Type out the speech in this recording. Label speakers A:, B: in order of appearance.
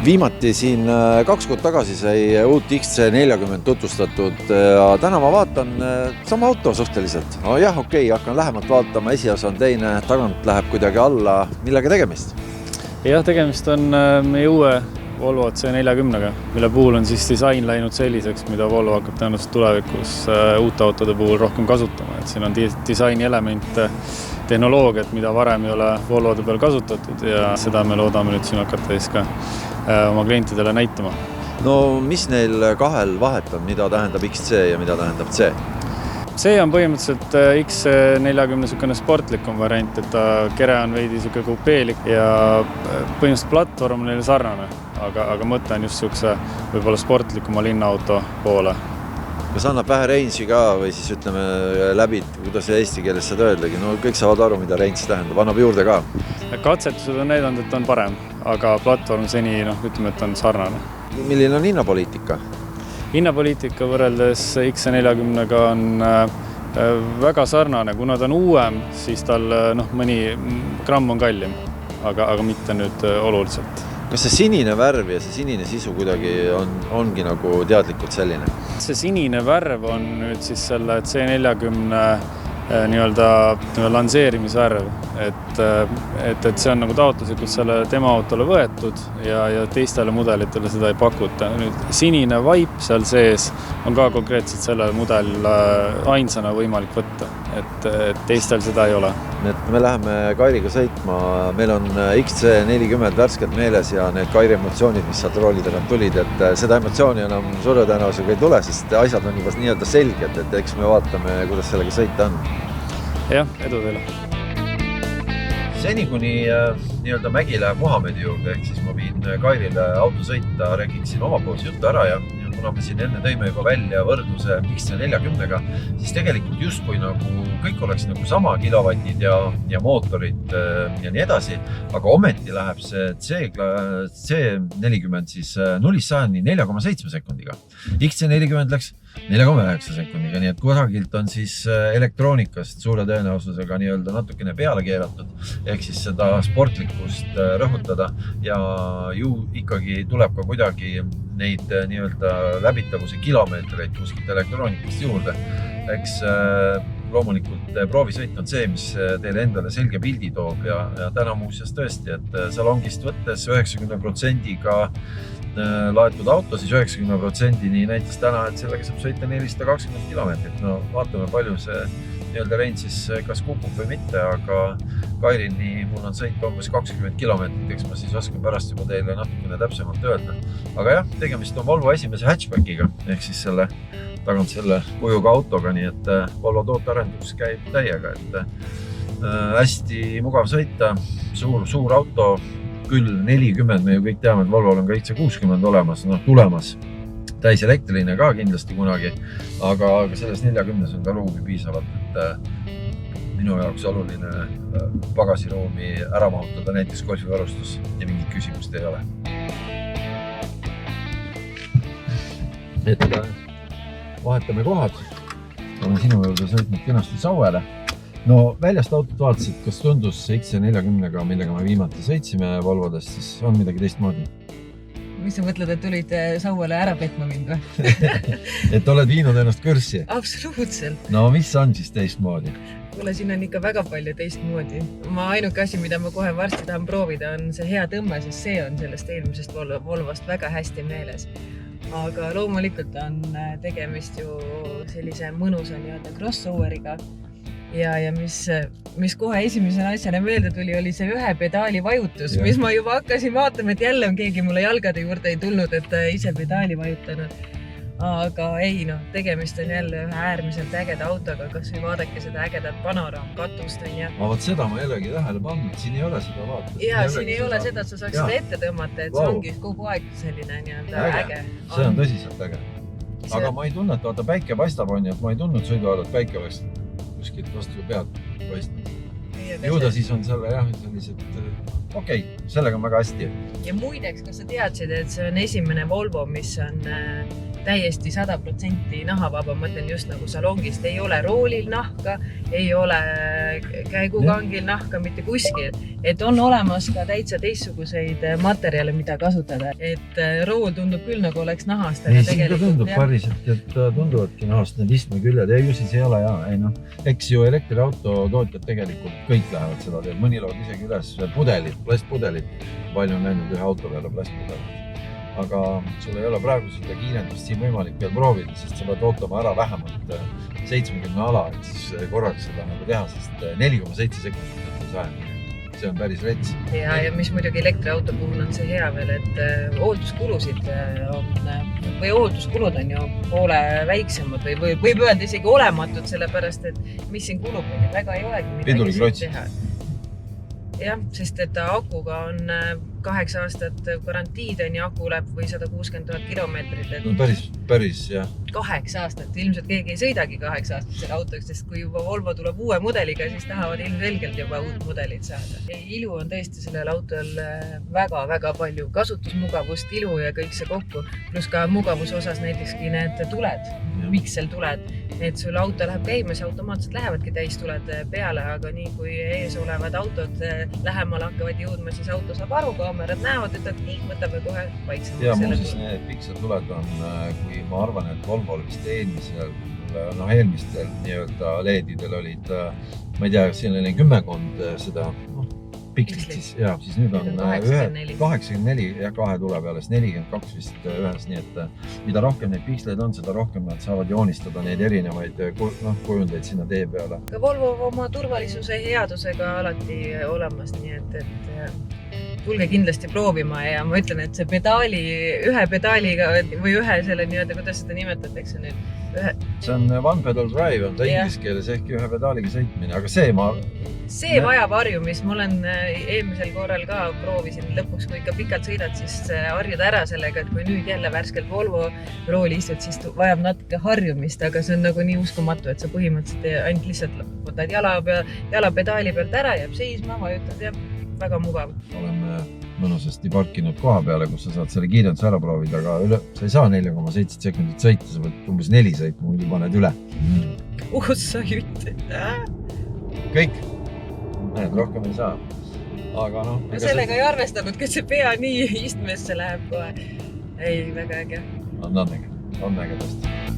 A: Viimati siin 2 kuud tagasi sai uut XC40 tutvustatud ja täna ma vaatan sama auto suhteliselt. No jah, okei, hakkan lähemalt vaatama, esias on teine, tagant läheb kuidagi alla. Millega tegemist?
B: Jah, tegemist on meie uue Volvo C40-ga, mille puhul on siis disain läinud selliseks, mida Volvo hakkab tõenäoliselt tulevikus uute autode puhul rohkem kasutama. Et siin on disaini elemente, tehnoloogiat, mida varem ei ole Volvode peal kasutatud ja seda me loodame nüüd siin hakata ka oma klientidele näitama.
A: No mis neil kahel vahet on, mida tähendab XC ja mida tähendab C?
B: C on põhimõtteliselt X40 sükene sportlikum variant, et ta kere on veidi süke kupeelik ja põhimõtteliselt platvorm neile sarnane, aga mõte on just sükse võib-olla sportlikuma linnaauto poole.
A: Kas annab vähe range'i ka või siis ütleme läbi, kuidas eesti keeles seda öeldagi? No kõik saavad aru, mida range tähendab, annab juurde ka.
B: Katsetused on näidanud, et on parem, aga platvorm seni, ütleme, et on sarnane.
A: Milline on hinnapoliitika?
B: Hinnapoliitika võrreldes X40-ga on väga sarnane. Kuna ta on uuem, siis tal mõni gramm on kallim, aga mitte nüüd oluliselt.
A: Kas see sinine värv ja see sinine sisu kuidagi ongi nagu teadlikult selline?
B: See sinine värv on nüüd siis selle C40 lanseerimisvärv, et see on nagu taotluslikult selle tema autole võetud ja teistele mudelitele seda ei pakuta. Nüüd sinine vaip seal sees on ka konkreetselt selle mudelil ainsana võimalik võtta, et teistel seda ei ole.
A: Me läheme Kairiga sõitma, meil on XC40 värskelt meeles ja need Kairi emotsioonid, mis sealt roolidega tulid, et seda emotsiooni enam suure tõenäosusega ei tule, sest asjad on juba nii-öelda selged, et eks me vaatame, kuidas sellega sõita on.
B: Jah, edu teile.
A: Seni kuni nii-öelda mägi läheb Muhamedi juurde, ehk siis ma viin Kairile auto sõita, räägiksin omapoolse juttu ära ja kuna me siin enne tõime juba välja võrdluse XC40-ga, siis tegelikult justkui nagu kõik oleks nagu sama kilovatid ja mootorid ja nii edasi, aga ometi läheb see C40 siis 0-100 4,7 sekundiga. XC40 läks 4,9 sekundiga, nii et kusagilt on siis elektroonikast suure tõenäosusega nii-öelda natukene peale keeratud, ehk siis seda sportlikkust rõhutada ja ju ikkagi tuleb ka kuidagi neid nii-öelda läbitavuse kilomeetreid kuskilt elektroonikast juurde. Eks loomulikult proovisõit on see, mis teile endale selge pildi toob ja täna muuseas tõesti, et salongist võttes 90%-ga laetud auto, siis 90%-ni näitas täna, et sellega saab sõita 420 kilomeetrit. No vaatame, palju see nii-öelda range siis kas kukub või mitte, aga Kairini mul on sõita umbes 20 kilomeetrit, eks ma siis oskan pärast juba teile natukene täpsemalt öelda. Aga jah, tegemist on Volvo esimese hatchbackiga, ehk siis selle tagant selle kujuga autoga, nii et Volvo tootearendus käib täiega, et hästi mugav sõita, suur auto, küll 40, me ju kõik teame, et Volvo on ka XC60 olemas, tulemas. Täis elektriline ka kindlasti kunagi, aga selles 40 on ka ruumi piisavalt, et minu jaoks oluline pagasiruumi ära mahutada näiteks golfivarustus ja mingit küsimust ei ole. Et vahetame kohad, olen sinu juurde sõitnud kenasti Sauele. No väljast autot vaatasid, kas tundus XC40-ga, millega me viimati sõitsime Volvodest, siis on midagi teistmoodi?
C: Mis sa mõtled, et tulid Sauele ära petma mind või?
A: Et oled viinud ennast kõrssi?
C: Absoluutselt.
A: No mis on siis teistmoodi?
C: Kuule, siin on ikka väga palju teistmoodi. Ma ainuke asi, mida ma kohe varsti tahan proovida, on see hea tõmme, sest see on sellest eelmisest Volvost väga hästi meeles. Aga loomulikult on tegemist ju sellise mõnusa nii-öelda crossoveriga. Ja mis kohe esimesena asjana meelde tuli, oli see ühe pedaali vajutus, mis ma juba hakkasin vaatama, et jälle on keegi mulle jalgade juurde ei tulnud, et ise pedaali vajutanud. Aga ei, tegemist on jälle ühe äärmiselt ägeda autoga, kas või vaadake seda ägedat panoraamkatust on ja...
A: Vaat seda ma jällegi tähele pannud, siin ei ole seda vaata.
C: Jaa, siin ei ole seda, et sa saaks seda ette tõmmata, et see ongi kogu aeg selline nii-öelda äge.
A: See on tõsiselt äge. Aga ma ei tunne, et vaata päike paistab on ja ma ei tundnud sõiduajal, et päike paistab. Kuskilt vastu pead paistnud. Ju ta siis on selle sellised, sellega on väga hästi.
C: Ja muideks, kas sa teadsid, et see on esimene Volvo, mis on täiesti 100% nahavaba, mõtlen just nagu salongist, ei ole roolil nahka, ei ole käigukangil nahka mitte kuskil, et on olemas ka täitsa teistsuguseid materjale, mida kasutada, et rool tundub küll nagu oleks nahast, aga tegelikult
A: tundub päriselt, et tunduvadki nahast need istmeküljed, ju siis ei ole ei noh, eks ju elektriauto tootjad tegelikult kõik lähevad seda teed, mõni lood isegi üles pudelid, plastpudelid, palju on läinud ühe auto peale plastpudelid. Aga sul ei ole praegu seda kiirendust siin võimalik veel proovida, sest sa pead ootama ära vähemalt 70 ala, et siis korraks seda nagu teha, sest 4,7 sekundit on sajani. See on päris rets.
C: Ja mis muidugi elektriauto puhul on see hea veel, et ohutuskulusid või ohutuskulud on ju poole väiksemad või võib öelda isegi olematud, sellepärast et mis siin kulub, väga ei olegi midagi teha. Jah, sest et akuga on 8 aastat garantiid on ja aku läheb või 160 000 kilomeetrit.
A: No päris, jah. 8
C: aastat. Ilmselt keegi ei sõidagi 8 aastat selle autoks, sest kui juba Volvo tuleb uue mudeliga, siis tahavad ilmselgelt juba uut mudelit saada. Ilu on tõesti sellel autol väga-väga palju kasutusmugavust, ilu ja kõik see kokku. Plus ka mugavuse osas näitekski need tuled, pikseltuled. Et sul auto läheb käima, siis automaatselt lähevadki täistuled peale, aga nii kui ees olevad autod lähemal hakkavad jõudma, siis auto saab aru, kaamerad näevad, et nii võtame kohe vaiksemalt.
A: Ja muuseas need pikseltuled on, kui ma arvan, et Volvol vist eelmistel nii-öelda LED-idel olid, ma ei tea, siin oli 10 seda pikslit siis, ja siis nüüd on 84 ja 2 tule peale, 42 vist ühes, nii et mida rohkem neid piksleid on, seda rohkem nad saavad joonistada neid erinevaid kujundeid sinna tee peale.
C: Ka Volvo oma turvalisuse headusega alati olemas, nii et tulge kindlasti proovima ja ma ütlen, et see ühe pedaaliga või ühe selle nii-öelda, kuidas seda nimetatakse nüüd?
A: See on one pedal drive, on ta inglise keeles ehk ühe pedaaliga sõitmine, aga see
C: vajab harjumist. Ma olen eelmisel korral ka proovisin lõpuks, kui ikka pikalt sõidad, siis harjuda ära sellega, et kui nüüd jälle värskelt Volvo rooli istud, siis vajab natuke harjumist, aga see on nagu nii uskumatu, et sa põhimõtteliselt ainult lihtsalt võtad jala pedaali pealt ära, jääb seisma, vajutad ja väga mugav.
A: Oleme mõnusasti parkinud koha peale, kus sa saad selle kiirenduse ära proovida, aga sa ei saa 4,7 sekundit sõita, sa võid umbes 4 sõitma, muidu paned üle.
C: Sa ütled.
A: Kõik. Mõned rohkem ei saa. Aga
C: sellega ei arvestanud, kes see pea nii istmesse läheb kohe. Ei, väga äge.
A: On äge tõesti.